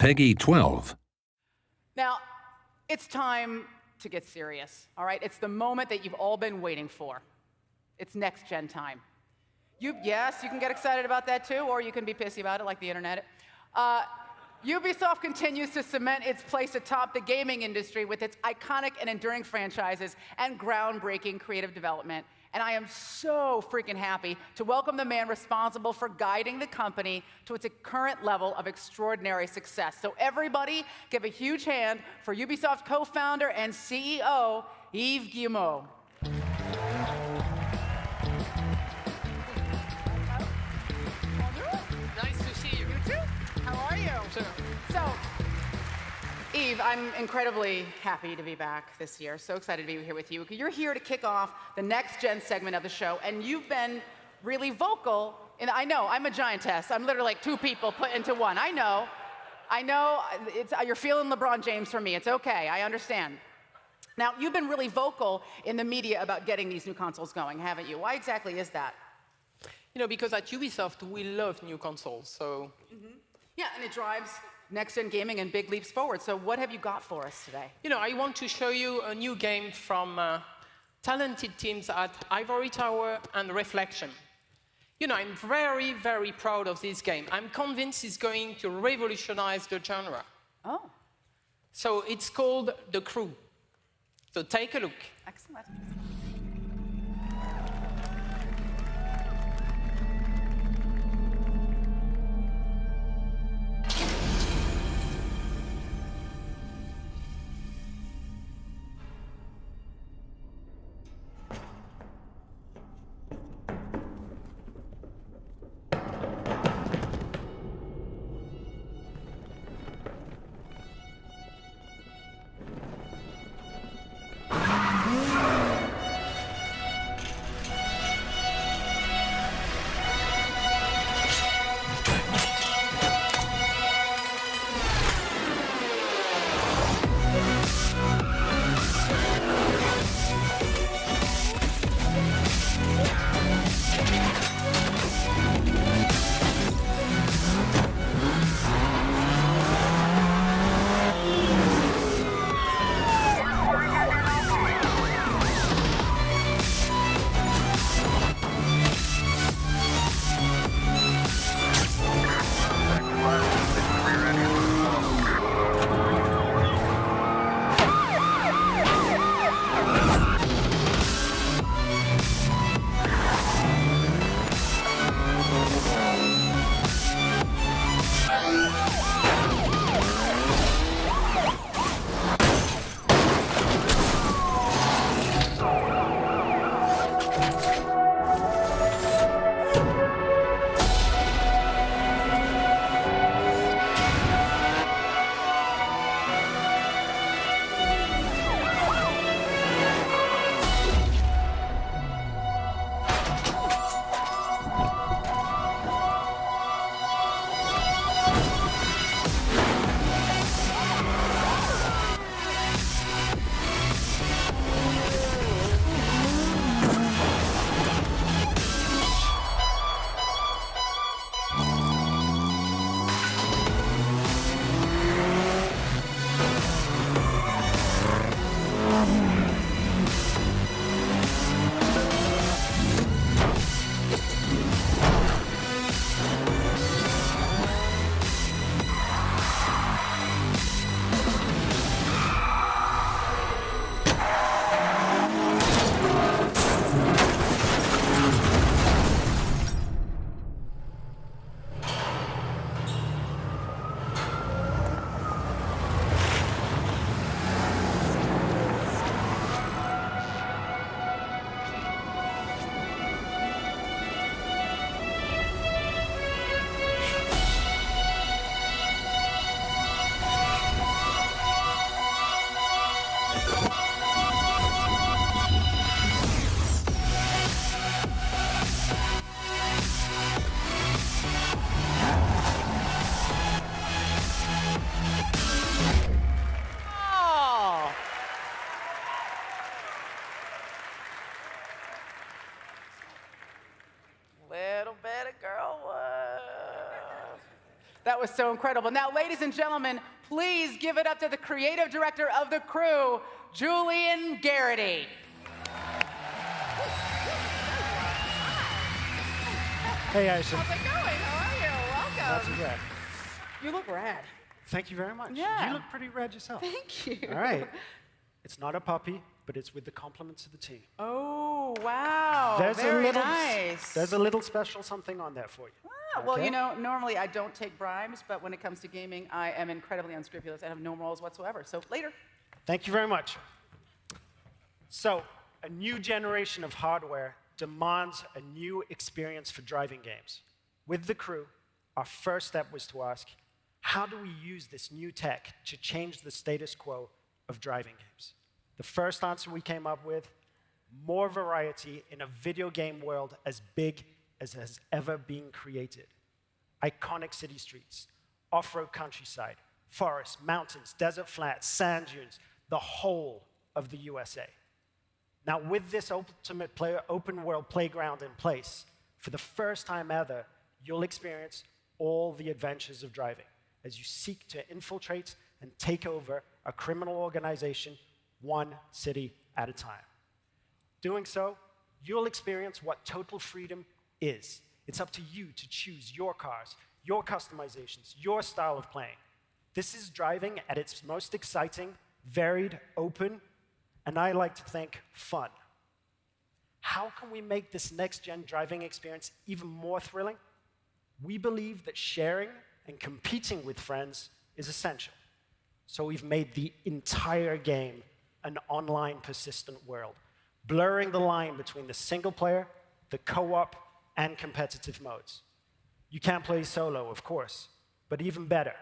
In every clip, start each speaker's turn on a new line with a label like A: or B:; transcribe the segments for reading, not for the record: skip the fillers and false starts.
A: Peggy 12.
B: Now, it's time to get serious, all right? It's the moment that you've all been waiting for. It's next-gen time. Yes, you can get excited about that too, or you can be pissy about it like the internet. Ubisoft continues to cement its place atop the gaming industry with its iconic and enduring franchises and groundbreaking creative development. And I am so freaking happy to welcome the man responsible for guiding the company to its current level of extraordinary success. So everybody give a huge hand for Ubisoft co-founder and CEO, Yves Guillemot.
C: Nice to see you.
B: You too? How are you?
C: Sure.
B: So, Yves, I'm incredibly happy to be back this year. So excited to be here with you. You're here to kick off the next-gen segment of the show, and you've been really vocal. And I know, I'm a giantess. I'm literally like two people put into one. I know, you're feeling LeBron James for me. It's okay, I understand. Now, you've been really vocal in the media about getting these new consoles going, haven't you? Why exactly is that?
C: You know, because at Ubisoft, we love new consoles, so...
B: Yeah, and it drives next-gen gaming and big leaps forward. So what have you got for us today?
C: You know, I want to show you a new game from talented teams at Ivory Tower and Reflection. You know, I'm very, very proud of this game. I'm convinced it's going to revolutionize the genre.
B: Oh.
C: So it's called The Crew. So take a look.
B: Excellent. That was so incredible. Now, ladies and gentlemen, please give it up to the creative director of the crew, Julian Garrity.
A: Hey, Aisha.
B: How's it going? How are you?
A: Not
B: Welcome.
A: too bad.
B: You look rad.
A: Thank you very much.
B: Yeah.
A: You look pretty rad yourself.
B: Thank you.
A: All right. It's not a puppy, but it's with the compliments of the team.
B: Oh, wow. Very nice.
A: There's a little special something on there for you.
B: Ah, well,
A: Okay?
B: you know, normally I don't take bribes, but when it comes to gaming, I am incredibly unscrupulous. I have no morals whatsoever. So later.
A: Thank you very much. So, a new generation of hardware demands a new experience for driving games. With the crew, our first step was to ask, how do we use this new tech to change the status quo of driving games? The first answer we came up with, more variety in a video game world as big as has ever been created. Iconic city streets, off-road countryside, forests, mountains, desert flats, sand dunes, the whole of the USA. Now, with this ultimate open world playground in place, for the first time ever, you'll experience all the adventures of driving as you seek to infiltrate and take over a criminal organization one city at a time. Doing so, you'll experience what total freedom is. It's up to you to choose your cars, your customizations, your style of playing. This is driving at its most exciting, varied, open, and I like to think fun. How can we make this next-gen driving experience even more thrilling? We believe that sharing and competing with friends is essential. So we've made the entire game an online persistent world, blurring the line between the single player, the co-op, and competitive modes. You can't play solo, of course, but even better.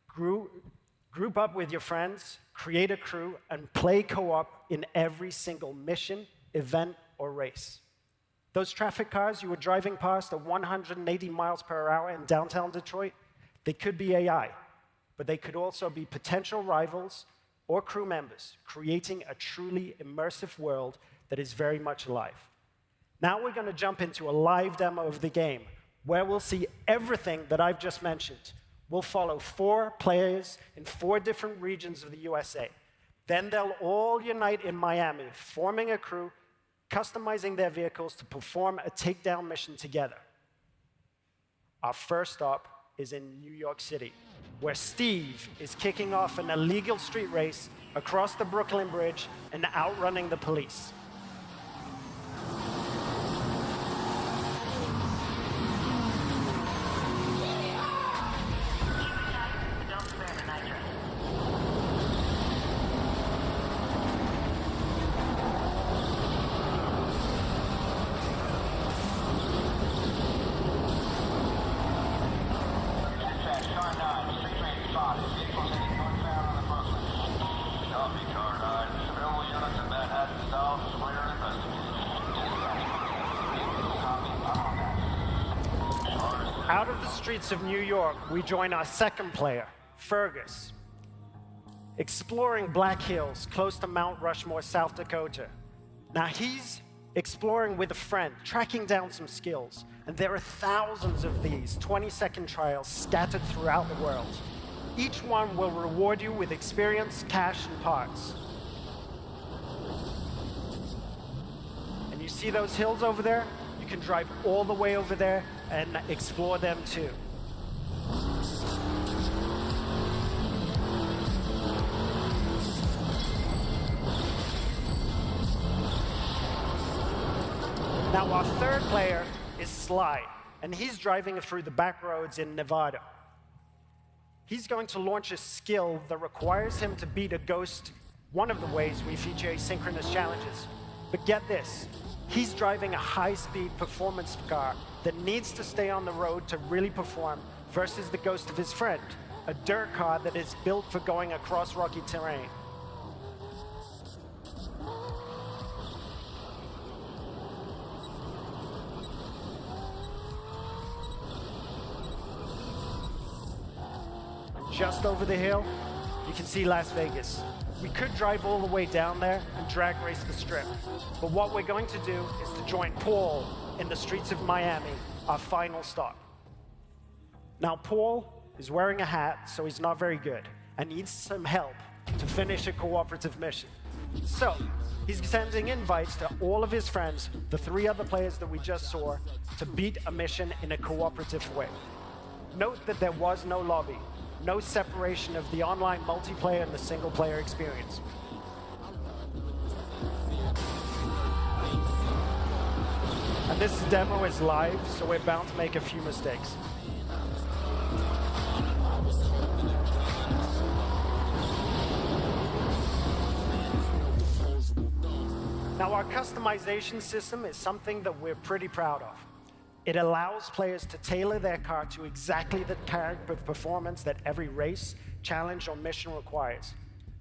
A: Group up with your friends, create a crew, and play co-op in every single mission, event, or race. Those traffic cars you were driving past at 180 miles per hour in downtown Detroit, they could be AI, but they could also be potential rivals or crew members, creating a truly immersive world that is very much alive. Now we're going to jump into a live demo of the game, where we'll see everything that I've just mentioned. We'll follow 4 players in 4 different regions of the USA. Then they'll all unite in Miami, forming a crew, customizing their vehicles to perform a takedown mission together. Our first stop is in New York City, where Steve is kicking off an illegal street race across the Brooklyn Bridge and outrunning the police. Out of the streets of New York, we join our second player, Fergus, exploring Black Hills close to Mount Rushmore, South Dakota. Now he's exploring with a friend, tracking down some skills, and there are thousands of these 20-second trials scattered throughout the world. Each one will reward you with experience, cash, and parts. And you see those hills over there? You can drive all the way over there and explore them too. Now our third player is Sly, and he's driving through the back roads in Nevada. He's going to launch a skill that requires him to beat a ghost, one of the ways we feature asynchronous challenges. But get this, he's driving a high-speed performance car that needs to stay on the road to really perform versus the ghost of his friend, a dirt car that is built for going across rocky terrain. Just over the hill, you can see Las Vegas. We could drive all the way down there and drag race the strip. But what we're going to do is to join Paul in the streets of Miami, our final stop. Now, Paul is wearing a hat, so he's not very good, and needs some help to finish a cooperative mission. So, he's sending invites to all of his friends, the 3 other players that we just saw, to beat a mission in a cooperative way. Note that there was no lobby, no separation of the online multiplayer and the single-player experience. And this demo is live, so we're bound to make a few mistakes. Now, our customization system is something that we're pretty proud of. It allows players to tailor their car to exactly the character performance that every race, challenge, or mission requires.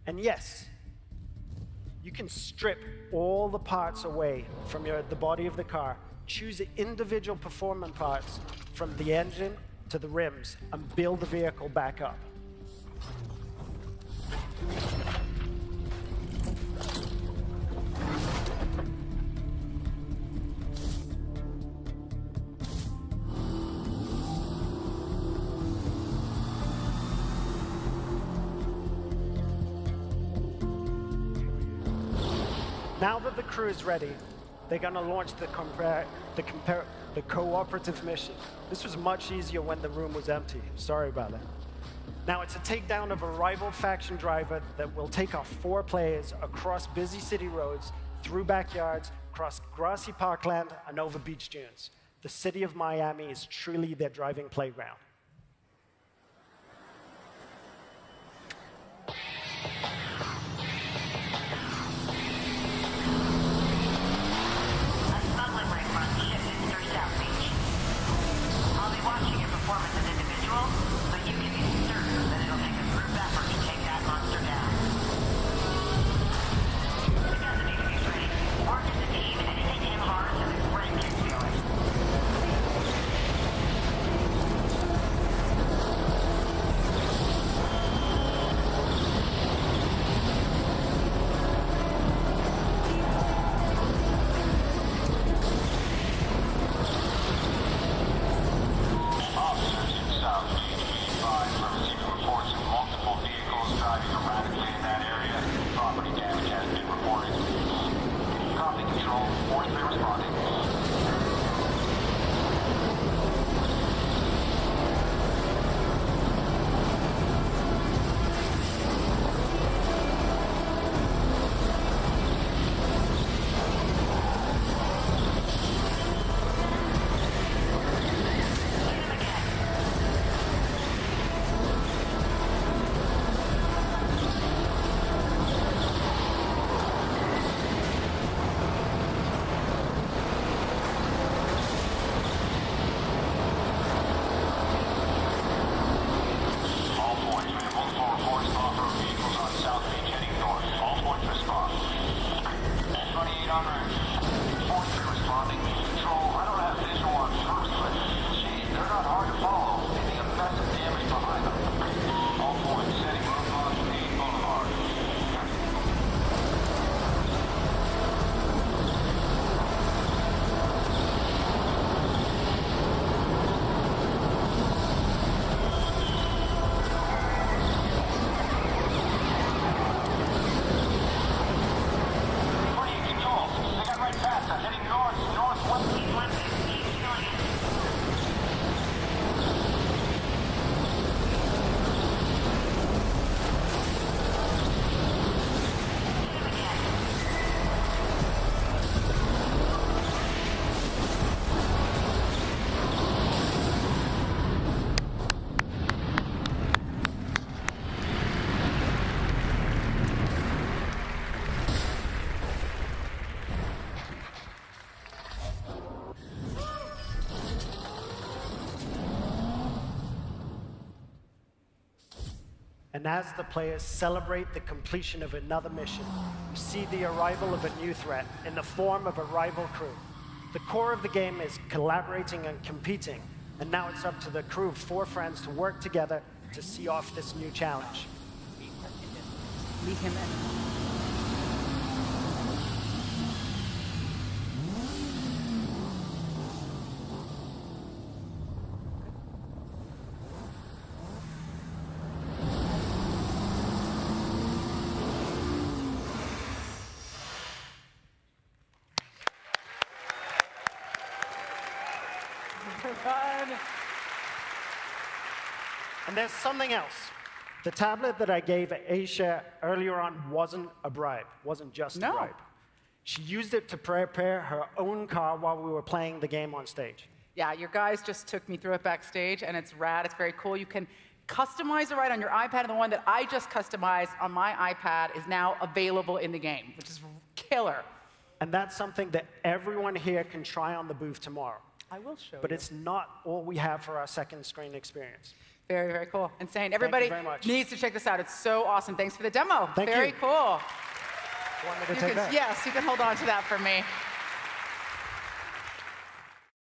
A: And yes, you can strip all the parts away from the body of the car, choose the individual performance parts from the engine to the rims, and build the vehicle back up. Now that the crew is ready, they're going to launch the cooperative mission. This was much easier when the room was empty. Sorry about that. Now, it's a takedown of a rival faction driver that will take our 4 players across busy city roads, through backyards, across grassy parkland, and over beach dunes. The city of Miami is truly their driving playground. And as the players celebrate the completion of another mission, you see the arrival of a new threat in the form of a rival crew. The core of the game is collaborating and competing, and now it's up to the crew of 4 friends to work together to see off this new challenge.
B: Leave him in. God.
A: And there's something else. The tablet that I gave Aisha earlier on wasn't a bribe, wasn't just a
B: No.
A: bribe. She used it to prepare her own car while we were playing the game on stage.
B: Yeah, your guys just took me through it backstage, and it's rad. It's very cool. You can customize the ride on your iPad, and the one that I just customized on my iPad is now available in the game, which is killer.
A: And that's something that everyone here can try on the booth tomorrow.
B: I will show
A: But
B: you.
A: it's not all we have for our second screen experience.
B: Very, very cool. Insane. Everybody
A: very much.
B: needs to check this out. It's so awesome. Thanks for the demo.
A: Thank
B: very
A: you.
B: cool.
A: Want me to
B: You
A: take
B: can,
A: that?
B: yes, you can hold on to that for me.